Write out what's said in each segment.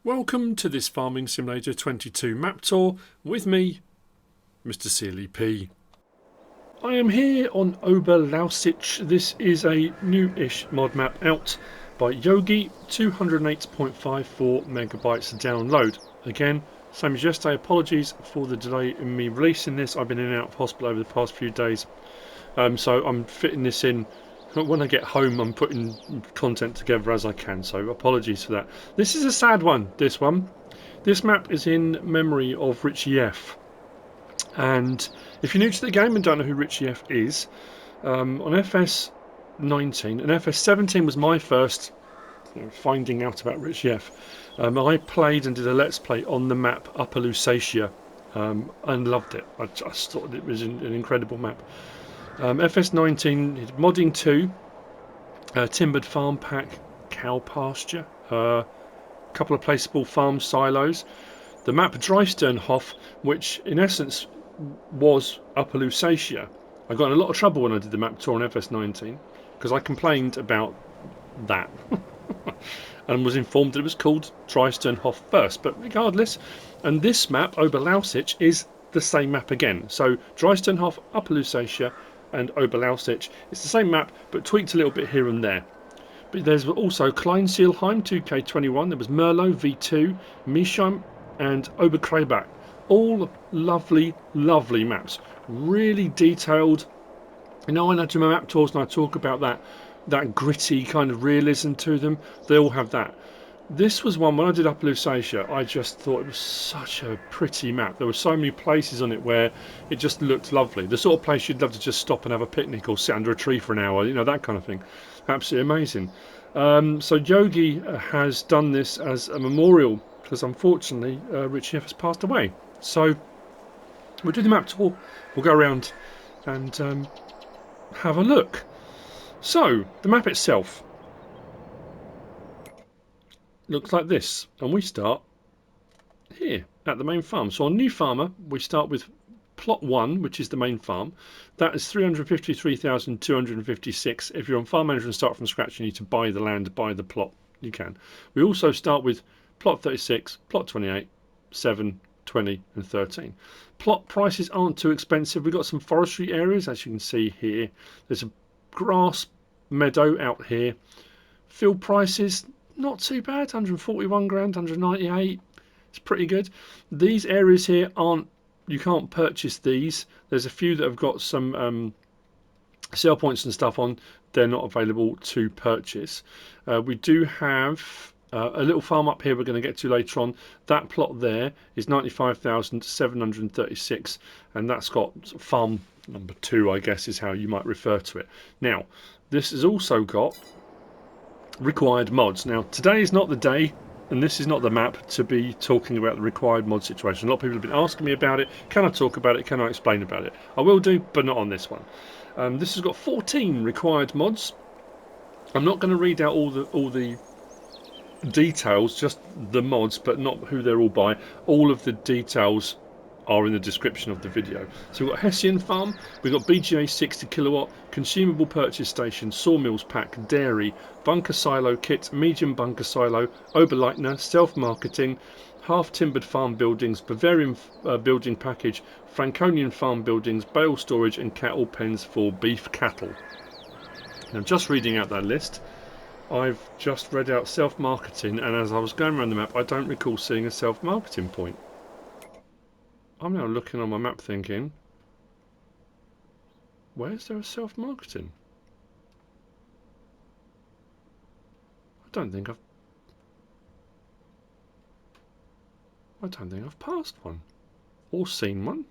Welcome to this Farming Simulator 22 map tour with me, MrSealyp. I am here on Oberlausitz. This is a new-ish mod map out by Jogi, 208.54 megabytes download. Again, same as yesterday, apologies for the delay in me releasing this. I've been in and out of hospital over the past few days, so I'm fitting this in. When I get home, I'm putting content together as I can, so apologies for that. This is a sad one, this one. This map is in memory of RitchiF. And if you're new to the game and don't know who RitchiF is, on FS19, and FS17 was my first finding out about RitchiF. I played and did a Let's Play on the map Oberlausitz, and loved it. I just thought it was an incredible map. FS19 modding 2, timbered farm pack, cow pasture, a couple of placeable farm silos, the map Dreisternhof, which in essence was Oberlausitz. I got in a lot of trouble when I did the map tour on FS19 because I complained about that and was informed that it was called Dreisternhof first, but regardless. And this map, Oberlausitz, is the same map again. So Dreisternhof, Oberlausitz and Oberlausitz. It's the same map but tweaked a little bit here and there. But there's also Kleinseelheim 2K21, there was Merlo V2, Mischheim and Oberkreibach. All lovely, lovely maps. Really detailed. You know, when I do my map tours and I talk about that gritty kind of realism to them, they all have that. This was one, when I did Oberlausitz, I just thought it was such a pretty map. There were so many places on it where it just looked lovely. The sort of place you'd love to just stop and have a picnic or sit under a tree for an hour, you know, that kind of thing. Absolutely amazing. So Jogi has done this as a memorial because unfortunately RitchiF has passed away. So we'll do the map tour, we'll go around and have a look. So, the map itself looks like this, and we start here at the main farm. So on new farmer we start with plot 1, which is the main farm. That is 353,256. If you're on farm manager and start from scratch, you need to buy the land, buy the plot. You can. We also start with plot 36, plot 28, 7, 20 and 13. Plot prices aren't too expensive. We've got some forestry areas, as you can see here. There's a grass meadow out here. Field prices not too bad, 141 grand, 198. It's pretty good. These areas here aren't, you can't purchase these. There's a few that have got some sell points and stuff on. They're not available to purchase. We do have a little farm up here we're going to get to later on. That plot there is 95,736, and that's got farm number 2, I guess is how you might refer to it. Now, this has also got required mods. Now, today is not the day, and this is not the map to be talking about the required mod situation. A lot of people have been asking me about it. Can I talk about it? Can I explain about it? I will do, but not on this one. This has got 14 required mods. I'm not going to read out all the details, just the mods, but not who they're all by. All of the details are in the description of the video. So we've got Hessian farm, we've got BGA 60 kilowatt, consumable purchase station, Sawmills pack, dairy, bunker silo kit, medium bunker silo, Oberleitner, self-marketing, half timbered farm buildings, Bavarian building package, Franconian farm buildings, Bale storage and cattle pens for beef cattle. Now, just reading out that list, I've just read out self-marketing, and as I was going around the map I don't recall seeing a self-marketing point. I'm now looking on my map thinking, where's there a self-marketing? I don't think I've passed one or seen one.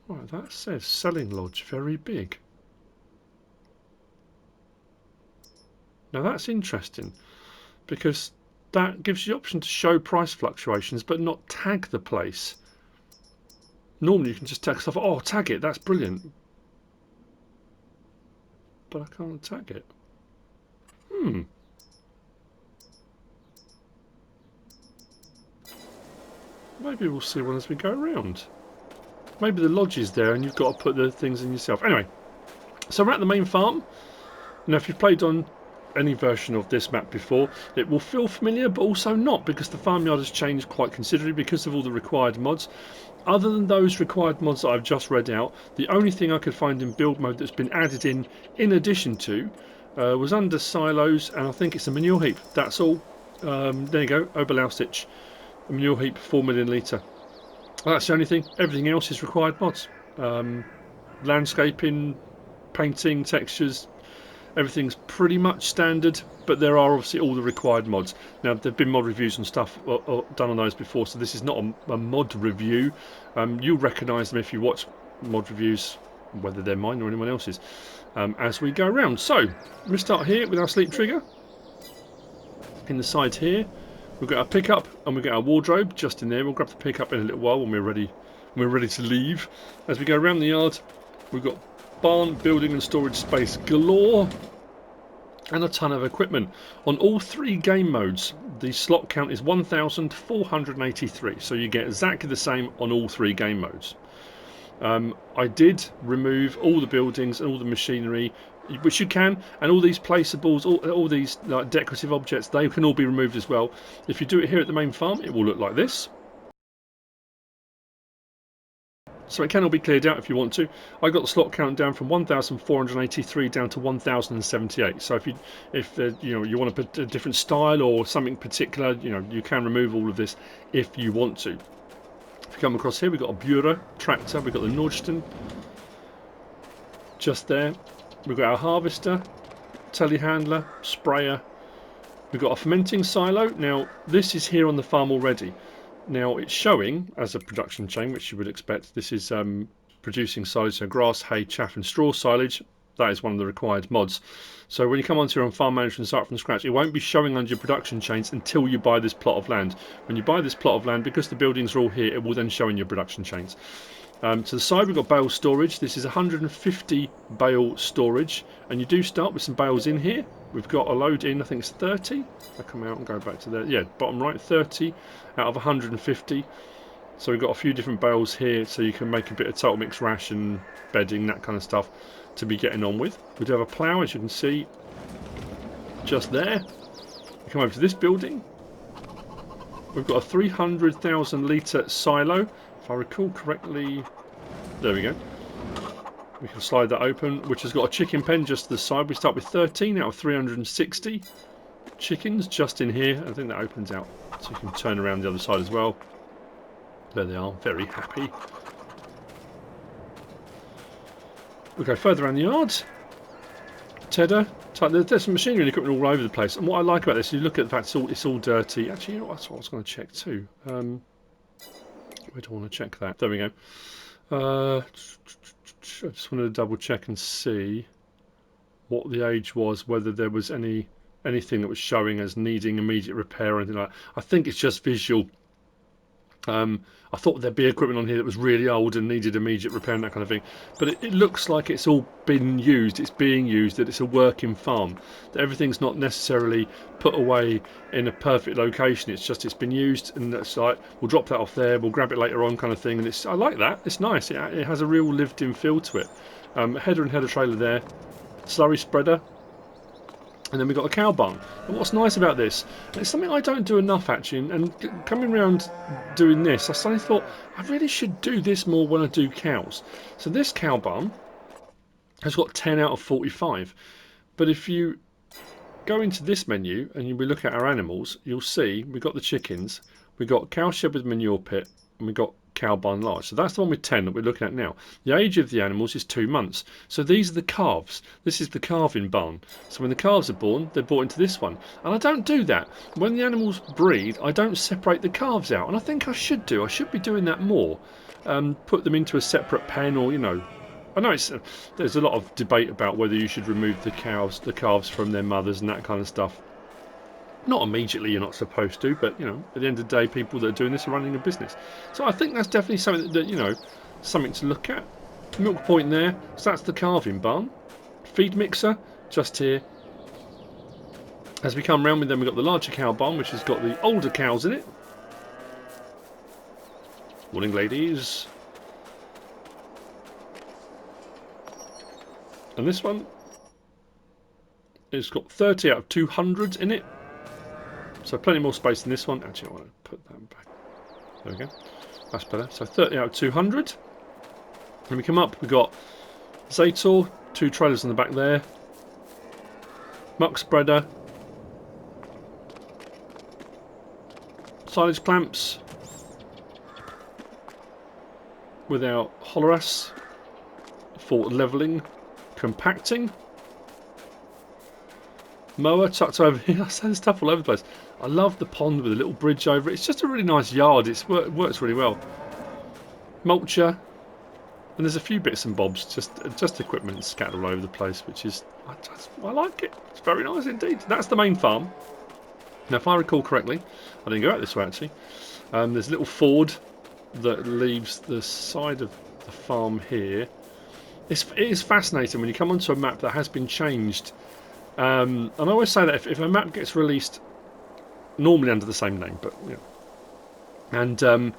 Right, that says selling lodge very big. Now that's interesting because that gives you the option to show price fluctuations but not tag the place. Normally you can just tag stuff, oh tag it, that's brilliant. But I can't tag it. Maybe we'll see one as we go around. Maybe the lodge is there and you've got to put the things in yourself. Anyway, so we're at the main farm. Now if you've played on any version of this map before, it will feel familiar, but also not, because the farmyard has changed quite considerably because of all the required mods. Other than those required mods that I've just read out, the only thing I could find in build mode that's been added in addition to, was under silos, and I think it's a manure heap. That's all. There you go, Oberlausitz, a manure heap, 4 million litre. That's the only thing. Everything else is required mods. Landscaping, painting, textures, everything's pretty much standard, but there are obviously all the required mods. Now, there have been mod reviews and stuff done on those before, so this is not a mod review. You'll recognise them if you watch mod reviews, whether they're mine or anyone else's, as we go around. So, we start here with our sleep trigger. In the side here, we've got our pickup and we've got our wardrobe just in there. We'll grab the pickup in a little while when we're ready to leave. As we go around the yard, we've got barn, building and storage space galore, and a ton of equipment. On all 3 game modes, the slot count is 1,483, so you get exactly the same on all 3 game modes. I did remove all the buildings and all the machinery, which you can, and all these placeables, all these like decorative objects, they can all be removed as well. If you do it here at the main farm, it will look like this. So it can all be cleared out if you want to. I got the slot count down from 1,483 down to 1,078. So if you want to put a different style or something particular, you can remove all of this if you want to. If you come across here, we've got a Bureau tractor, we've got the Nordsten just there. We've got our harvester, telehandler, sprayer. We've got a fermenting silo. Now this is here on the farm already. Now it's showing as a production chain, which you would expect. This is producing silage, so grass, hay, chaff and straw silage. That is one of the required mods. So when you come onto your own farm management and start from scratch, it won't be showing under your production chains until you buy this plot of land. When you buy this plot of land, because the buildings are all here, it will then show in your production chains. To the side we've got bale storage. This is 150 bale storage, and you do start with some bales in here. We've got a load in, I think it's 30. I come out and go back to there. Yeah, bottom right, 30 out of 150. So we've got a few different bales here, so you can make a bit of total mix ration, bedding, that kind of stuff to be getting on with. We do have a plough, as you can see, just there. We come over to this building. We've got a 300,000 litre silo. If I recall correctly, there we go. We can slide that open, which has got a chicken pen just to the side. We start with 13 out of 360 chickens just in here. I think that opens out, so you can turn around the other side as well. There they are, very happy. We go further around the yard. Tedder. There's some machinery and equipment all over the place. And what I like about this, you look at the fact it's all dirty. Actually, you know what? That's what I was going to check too. Where do I want to check that? There we go. I just wanted to double check and see what the age was, whether there was anything that was showing as needing immediate repair or anything like that. I think it's just visual. I thought there'd be equipment on here that was really old and needed immediate repair and that kind of thing, but it looks like it's all been used, it's being used, that it's a working farm, that everything's not necessarily put away in a perfect location. It's been used, and that's like, we'll drop that off there, we'll grab it later on kind of thing. And I like that, it's nice, it has a real lived in feel to it. Header and header trailer there, slurry spreader. And then we've got a cow barn. And what's nice about this, and it's something I don't do enough actually, and coming around doing this, I suddenly thought I really should do this more when I do cows. So this cow barn has got 10 out of 45. But if you go into this menu and we look at our animals, you'll see we've got the chickens, we've got cow shed with manure pit, and we've got cow barn large. So that's the one with 10 that we're looking at now. The age of the animals is 2 months. So these are the calves. This is the calving barn. So when the calves are born, they're brought into this one. And I don't do that. When the animals breed, I don't separate the calves out. And I think I should do. I should be doing that more. Put them into a separate pen, or, I know there's a lot of debate about whether you should remove the calves from their mothers and that kind of stuff. Not immediately, you're not supposed to, but at the end of the day, people that are doing this are running a business. So I think that's definitely something that something to look at. Milk point there, so that's the calving barn. Feed mixer just here. As we come round with them, we've got the larger cow barn, which has got the older cows in it. Morning, ladies. And this one It's got 30 out of 200 in it. So plenty more space than this one. Actually, I want to put that back. There we go. That's better. So 30 out of 200. When we come up, we've got Zator, 2 trailers in the back there. Muck spreader. Silage clamps. Without Holoras. For levelling. Compacting. Mower tucked over here. I send stuff all over the place. I love the pond with a little bridge over it. It's just a really nice yard. It works really well. Mulcher. And there's a few bits and bobs, just equipment scattered all over the place, which is, I like it. It's very nice indeed. That's the main farm. Now, if I recall correctly, I didn't go out this way actually. There's a little ford that leaves the side of the farm here. It is fascinating when you come onto a map that has been changed. And I always say that if a map gets released, normally under the same name, but you know, and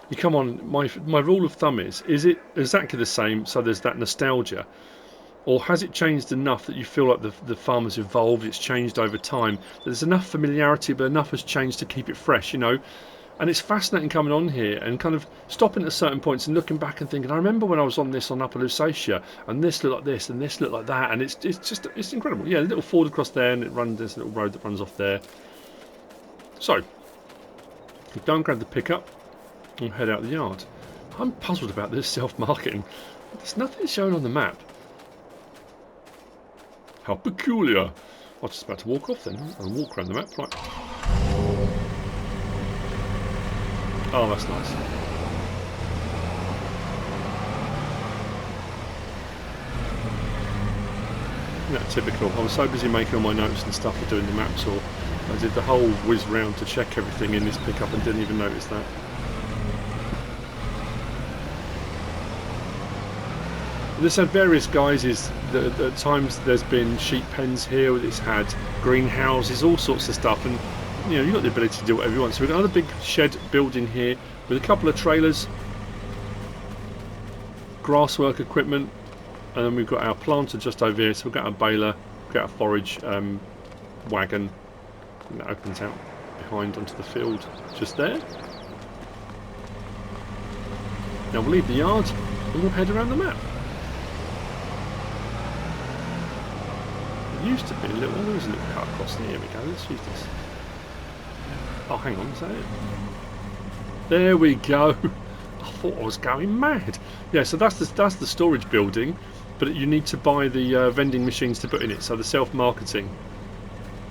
you come on, my rule of thumb is it exactly the same, so there's that nostalgia, or has it changed enough that you feel like the farm has evolved, it's changed over time, there's enough familiarity but enough has changed to keep it fresh, you know. And it's fascinating coming on here and kind of stopping at certain points and looking back and thinking, I remember when I was on this on Upper Lusatia, and this looked like this and this looked like that, and it's incredible. Yeah, a little ford across there, and there's a little road that runs off there. So, we go and grab the pickup and head out the yard. I'm puzzled about this self-marketing. There's nothing shown on the map. How peculiar. I was just about to walk off then. I'll walk around the map. Right. Oh, that's nice. Yeah, typical. I was so busy making all my notes and stuff for doing the map tour. I did the whole whiz round to check everything in this pickup and didn't even notice that. This had various guises. At times there's been sheep pens here. It's had greenhouses, all sorts of stuff, and you know, you've got the ability to do whatever you want. So we've got another big shed building here with a couple of trailers, grasswork equipment, and then we've got our planter just over here. So we've got our baler, we've got our forage wagon, and that opens out behind onto the field just there. Now we'll leave the yard and we'll head around the map. There used to be a little, there was a little cut across there. Here we go, let's use this. Oh, hang on, is that it? There we go. I thought I was going mad. Yeah, so that's the storage building, but you need to buy the vending machines to put in it, so the self-marketing.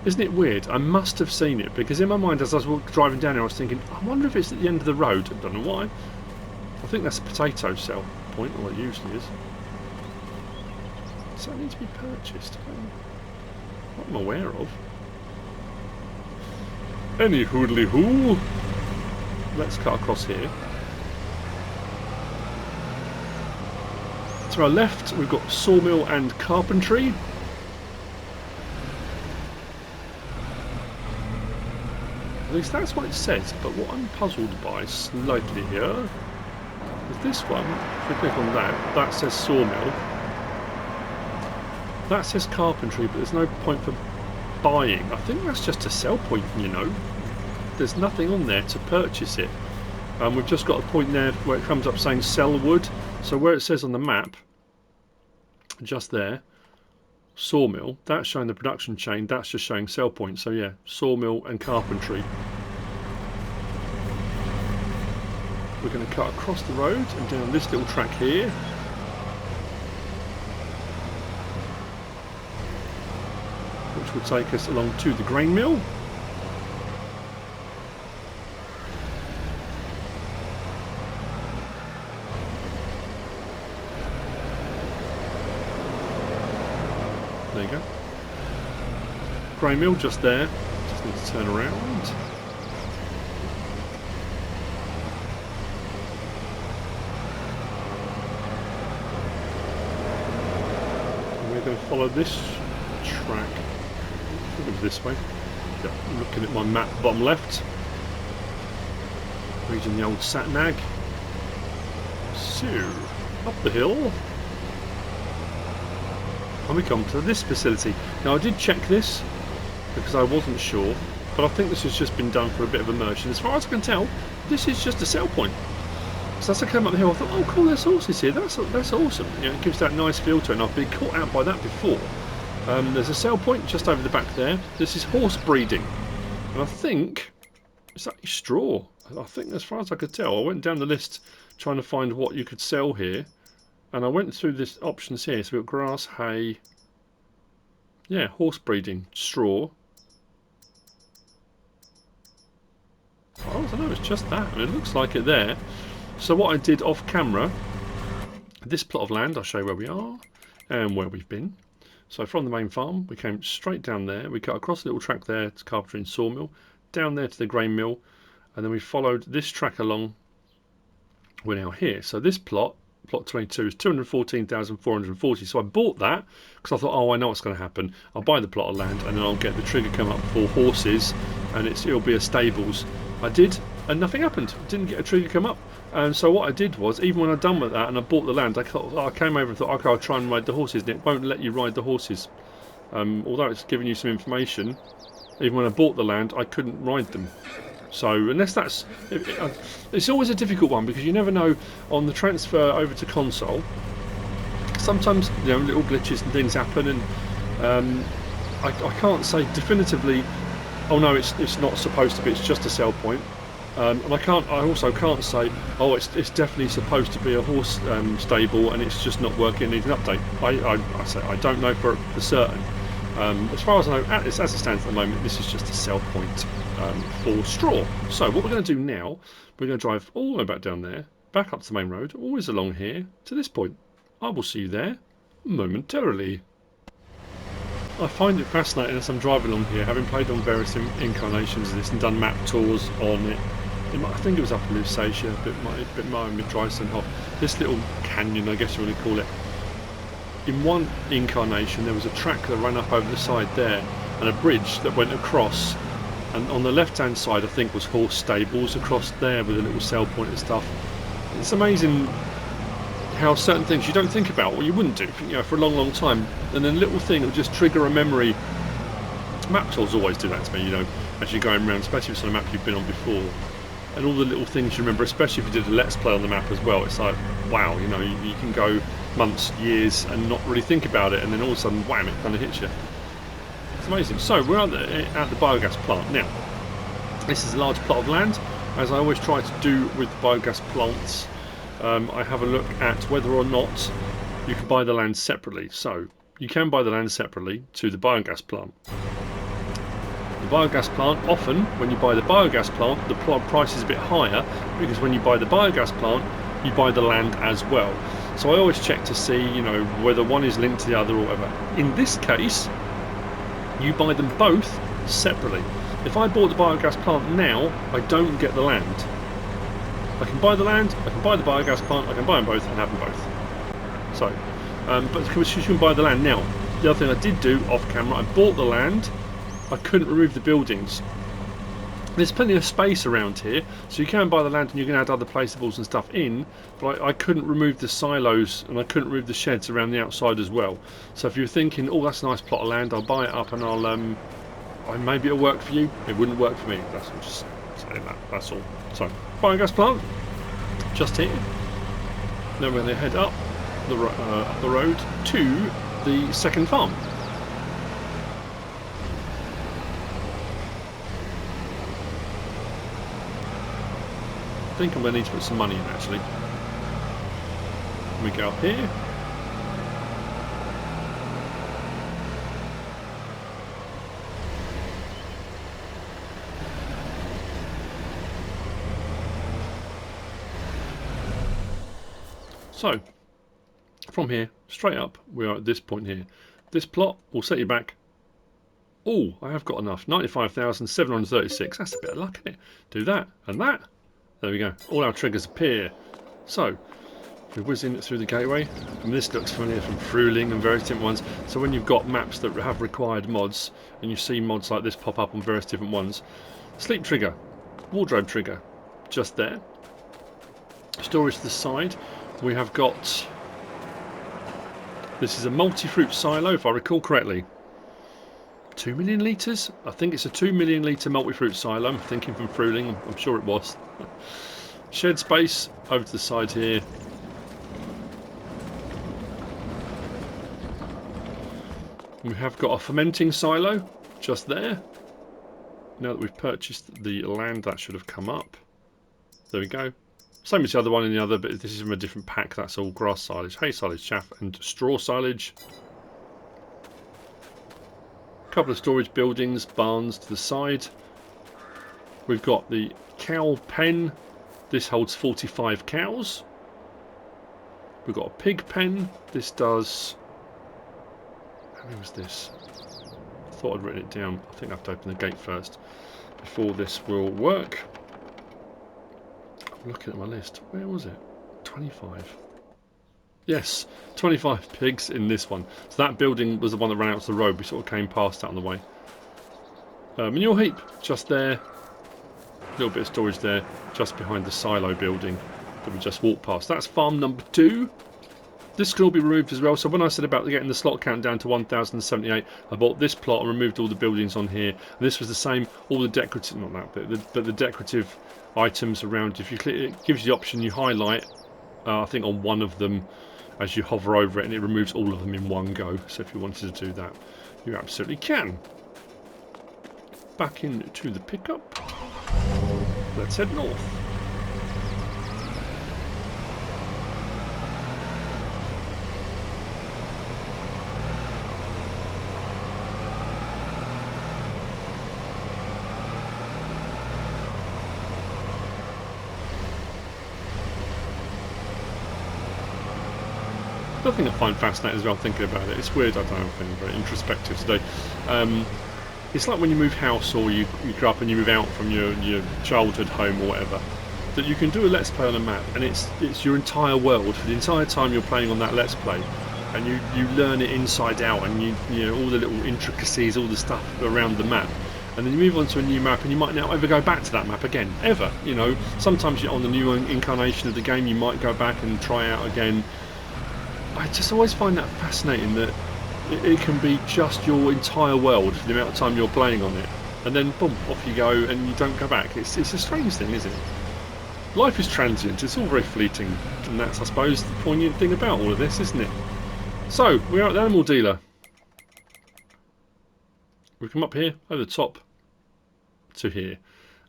Isn't it weird? I must have seen it, because in my mind as I was driving down here I was thinking, I wonder if it's at the end of the road. I don't know why. I think that's a potato sell point, or it usually is. Does that need to be purchased? What I'm aware of. Any hoodly hoo. Let's cut across here. To our left, we've got sawmill and carpentry. At least that's what it says, but what I'm puzzled by slightly here is this one. If we click on that, that says sawmill. That says carpentry, but there's no point for buying. I think that's just a sell point, you know. There's nothing on there to purchase it. We've just got a point there where it comes up saying sell wood. So where it says on the map, just there, sawmill, that's showing the production chain, that's just showing sell point. So yeah, sawmill and carpentry. We're going to cut across the road and down this little track here. Which will take us along to the grain mill. There you go. Grain mill just there. Just need to turn around. And we're going to follow this track. I think it was this way. Yeah, I'm looking at my map bottom left. Reading the old sat-nav. So, up the hill. And we come to this facility. Now I did check this because I wasn't sure, but I think this has just been done for a bit of immersion. As far as I can tell, this is just a sell point. So as I came up the hill, I thought, oh cool, there's horses here. That's awesome. You know, it gives that nice feel to it, and I've been caught out by that before. There's a sell point just over the back there. This is horse breeding, and I think it's actually straw. I think, as far as I could tell, I went down the list trying to find what you could sell here, and I went through this options here. So we've got grass, hay, yeah, horse breeding, straw. I don't know, it's just that. I mean, it looks like it there. So what I did off camera, this plot of land, I'll show you where we are and where we've been. So from the main farm, we came straight down there. We cut across a little track there to carpentry and sawmill, down there to the grain mill, and then we followed this track along. We're now here. So this plot 22, is 214,440. So I bought that because I thought, oh, I know what's going to happen. I'll buy the plot of land and then I'll get the trigger come up for horses, and it'll be a stables. I did, and nothing happened. Didn't get a trigger come up. And so what I did was, even when I'd done with that and I bought the land, I came over and thought, okay, I'll try and ride the horses, and it won't let you ride the horses. Although it's giving you some information, even when I bought the land, I couldn't ride them. So unless that's... it's always a difficult one, because you never know on the transfer over to console. Sometimes, you know, little glitches and things happen, and I can't say definitively, oh no, it's not supposed to be, it's just a sell point. And I also can't say, oh, it's definitely supposed to be a horse stable and it's just not working, needs an update. I say I don't know for certain. As far as I know, as it stands at the moment, this is just a sell point for straw. So what we're going to do now, we're going to drive all the way back down there, back up to the main road, always along here to this point. I will see you there momentarily. I find it fascinating as I'm driving along here, having played on various incarnations of this and done map tours on it. I think it was up in Lusatia, a bit mid Drysenhof. This little canyon, I guess you want to call it. In one incarnation, there was a track that ran up over the side there, and a bridge that went across. And on the left-hand side, I think, was horse stables across there with a little sell point and stuff. It's amazing how certain things you don't think about, or you wouldn't do, you know, for a long, long time, and then a little thing will just trigger a memory. Map tools always do that to me, you know, as you're going around, especially if it's on a map you've been on before, and all the little things you remember, especially if you did a let's play on the map as well. It's like, wow, you know, you can go months, years, and not really think about it, and then all of a sudden, wham, it kind of hits you. It's amazing. So we're at the biogas plant now. This is a large plot of land, as I always try to do with biogas plants. I have a look at whether or not you can buy the land separately. So you can buy the land separately to the biogas plant. The biogas plant, often when you buy the biogas plant, the price is a bit higher, because when you buy the biogas plant, you buy the land as well. So I always check to see, you know, whether one is linked to the other or whatever. In this case, you buy them both separately. If I bought the biogas plant now, I don't get the land. I can buy the land, I can buy the biogas plant, I can buy them both and have them both. So, but because you can buy the land now. The other thing I did do off camera, I bought the land, I couldn't remove the buildings. There's plenty of space around here, so you can buy the land and you can add other placeables and stuff in, but I couldn't remove the silos and I couldn't remove the sheds around the outside as well. So if you're thinking, oh, that's a nice plot of land, I'll buy it up and maybe it'll work for you, it wouldn't work for me. That's all, just saying that, that's all. So, biogas plant, just here. Then we're going to head up the road to the second farm. I think I'm going to need to put some money in, actually. Let me go up here. So, from here, straight up, we are at this point here. This plot will set you back. Oh, I have got enough. 95,736. That's a bit of luck, isn't it? Do that and that. There we go. All our triggers appear. So, we're whizzing through the gateway. And this looks familiar from Fruling and various different ones. So when you've got maps that have required mods, and you see mods like this pop up on various different ones. Sleep trigger. Wardrobe trigger. Just there. Storage to the side. We have got This is a multi-fruit silo, if I recall correctly. 2 million litres? I think it's a 2 million litre multi-fruit silo. I'm thinking from Fruling. I'm sure it was. Shed space over to the side here. We have got a fermenting silo just there. Now that we've purchased the land, that should have come up. There we go. Same as the other one in the other, but this is from a different pack. That's all grass silage, hay silage, chaff and straw silage. Couple of storage buildings, barns to the side. We've got the cow pen. This holds 45 cows. We've got a pig pen. This does... How many was this? I thought I'd written it down. I think I have to open the gate first before this will work. I'm looking at my list. Where was it? 25. Yes, 25 pigs in this one. So that building was the one that ran out to the road. We sort of came past that on the way. Manure heap just there. A little bit of storage there, just behind the silo building that we just walked past. That's farm number 2. This can all be removed as well. So when I said about getting the slot count down to 1078, I bought this plot and removed all the buildings on here. And this was the same, all the decorative, not that bit, but the decorative items around. If you click, it gives you the option, you highlight, I think on one of them as you hover over it, and it removes all of them in one go. So if you wanted to do that, you absolutely can. Back into the pickup. Let's head north. Another thing I find fascinating as well, thinking about it, it's weird, I don't know, I'm feeling very introspective today. It's like when you move house or you grow up and you move out from your childhood home or whatever, that you can do a Let's Play on a map and it's your entire world for the entire time you're playing on that Let's Play, and you learn it inside out, and you know all the little intricacies, all the stuff around the map. And then you move on to a new map and you might not ever go back to that map again, ever. You know, sometimes you're on the new incarnation of the game, you might go back and try out again. I just always find that fascinating, that it can be just your entire world for the amount of time you're playing on it, and then boom, off you go and you don't go back. It's a strange thing, isn't it? Life is transient, it's all very fleeting, and that's, I suppose, the poignant thing about all of this, isn't it? So, we're at the animal dealer. We come up here, over the top to here.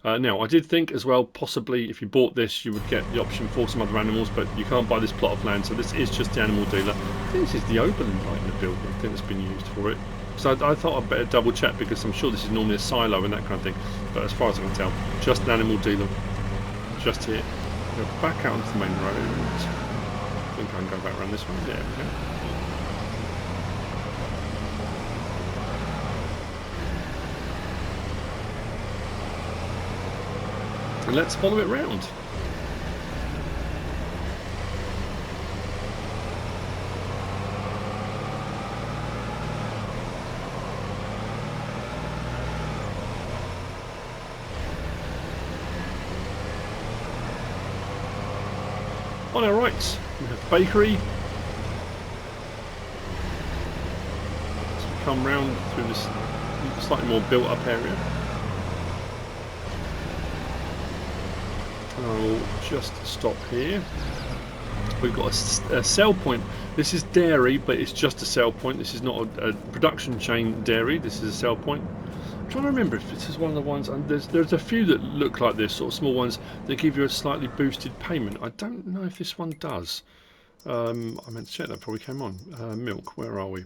Now, I did think as well, possibly if you bought this, you would get the option for some other animals, but you can't buy this plot of land, so this is just the animal dealer. I think this is the Oberleitner building, I think that's been used for it. So I thought I'd better double check, because I'm sure this is normally a silo and that kind of thing, but as far as I can tell, just an animal dealer. Just here. Go back out onto the main road. I think I can go back around this one. There we go. And let's follow it round. On our right, we have the bakery. So we come round through this slightly more built up area. I'll just stop here. We've got a sell point. This is dairy, but it's just a sell point. This is not a production chain dairy. This is a sell point. I'm trying to remember if this is one of the ones, and there's a few that look like this, sort of small ones that give you a slightly boosted payment. I don't know if this one does. I meant to check that before we came on. Milk, where are we?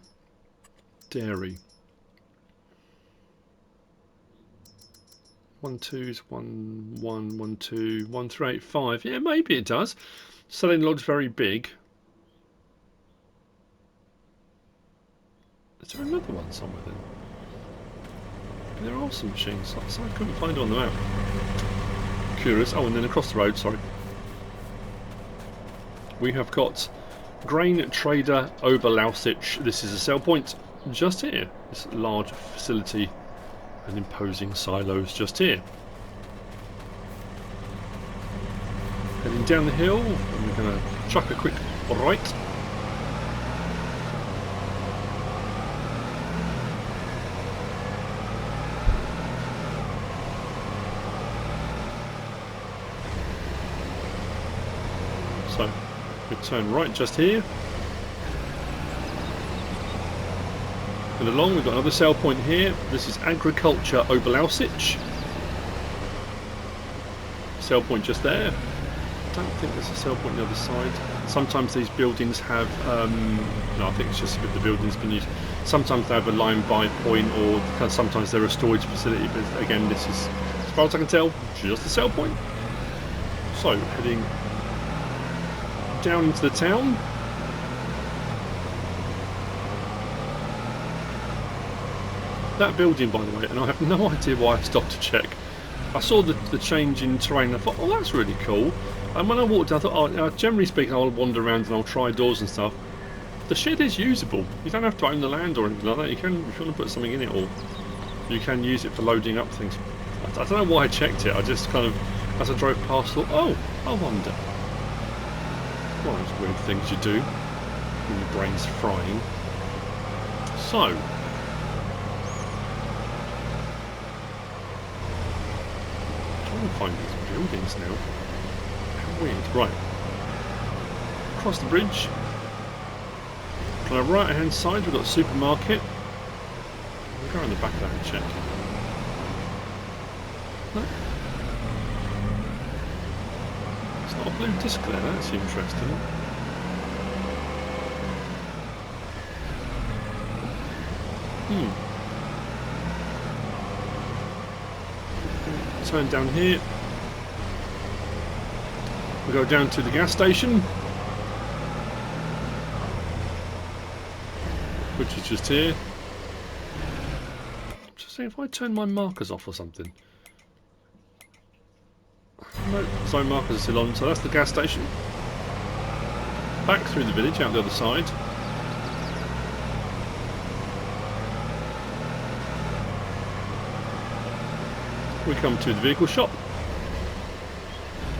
Dairy. 1 2's 1 1 1 2 1 3 8 5. Yeah, maybe it does. Selling logs very big. Is there another one somewhere then? There are some machines. So I couldn't find it on the map. Curious. Oh, and then across the road. Sorry. We have got Grain Trader Oberlausitz. This is a sell point just here. This large facility. And imposing silos just here. Heading down the hill, and we're going to chuck a quick right. So we turn right just here. And along we've got another sale point here. This is Agriculture Oberlausitz. Sale point just there. I don't think there's a sale point on the other side. Sometimes these buildings have, no, I think it's just with the buildings been used. Sometimes they have a line buy point, or sometimes they're a storage facility, but again, this is, as far as I can tell, just a sale point. So, heading down into the town. That building, by the way, and I have no idea why I stopped to check. I saw the change in terrain and I thought, oh, that's really cool. And when I walked down, I thought, oh, generally speaking, I'll wander around and I'll try doors and stuff. The shed is usable. You don't have to own the land or anything like that. You can, if you want to put something in it, or you can use it for loading up things. I don't know why I checked it. I just kind of, as I drove past, thought, oh, I wonder. One of those weird things you do when your brain's frying. So, I'm trying to find these buildings now. How weird. Right. Across the bridge. On our right hand side we've got a supermarket. We'll go around the back of that and check. No. It's not a blue disc there, that's interesting. Turn down here. We go down to the gas station, which is just here. Just see if I turn my markers off or something. No, so markers are still on. So that's the gas station. Back through the village, out the other side. We come to the vehicle shop.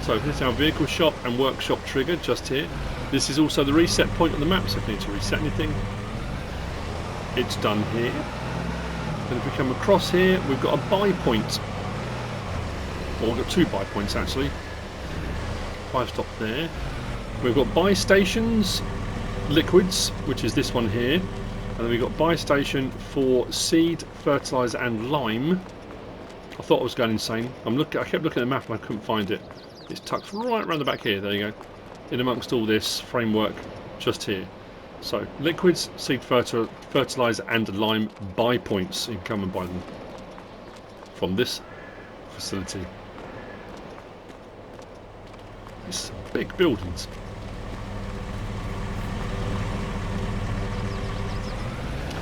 So here's our vehicle shop and workshop trigger just here. This is also the reset point on the map, so if you need to reset anything, it's done here. And if we come across here, we've got a buy point. Well, we've got two buy points actually. 5 stop there. We've got buy stations, liquids, which is this one here. And then we've got buy station for seed, fertiliser and lime. I thought I was going insane. I kept looking at the map and I couldn't find it. It's tucked right around the back here. There you go. In amongst all this framework, just here. So liquids, seed, fertiliser, and lime buy points. You can come and buy them from this facility. It's big buildings.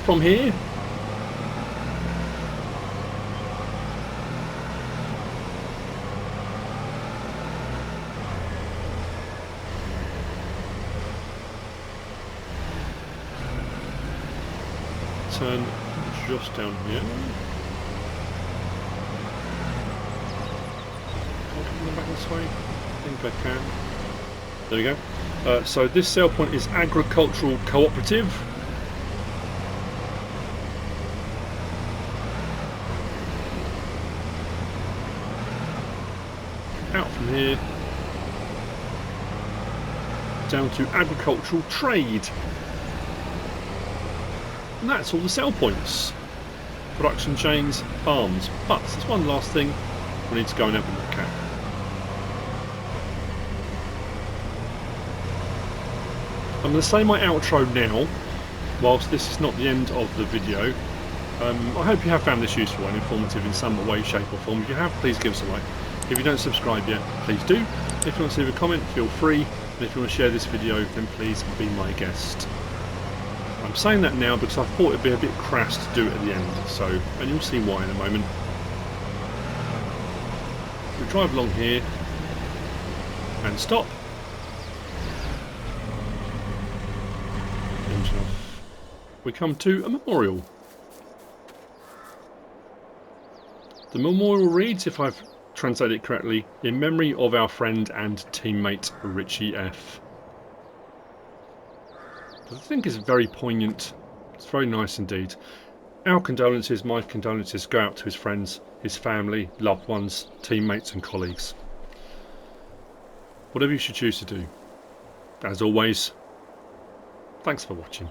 From here. Turn just down here. Can I come back this way? I think I can. There we go. So this sale point is agricultural cooperative. Out from here. Down to agricultural trade. And that's all the sell points. Production chains, farms. But there's one last thing we need to go and have a look at. I'm going to say my outro now, whilst this is not the end of the video. I hope you have found this useful and informative in some way, shape or form. If you have, please give us a like. If you don't subscribe yet, please do. If you want to leave a comment, feel free. And if you want to share this video, then please be my guest. I'm saying that now because I thought it'd be a bit crass to do it at the end, so, and you'll see why in a moment. We drive along here and stop. Engine off. We come to a memorial. The memorial reads, if I've translated it correctly, in memory of our friend and teammate RitchiF. I think it's very poignant. It's very nice indeed. Our condolences, my condolences, go out to his friends, his family, loved ones, teammates and colleagues. Whatever you should choose to do. as always, thanks for watching.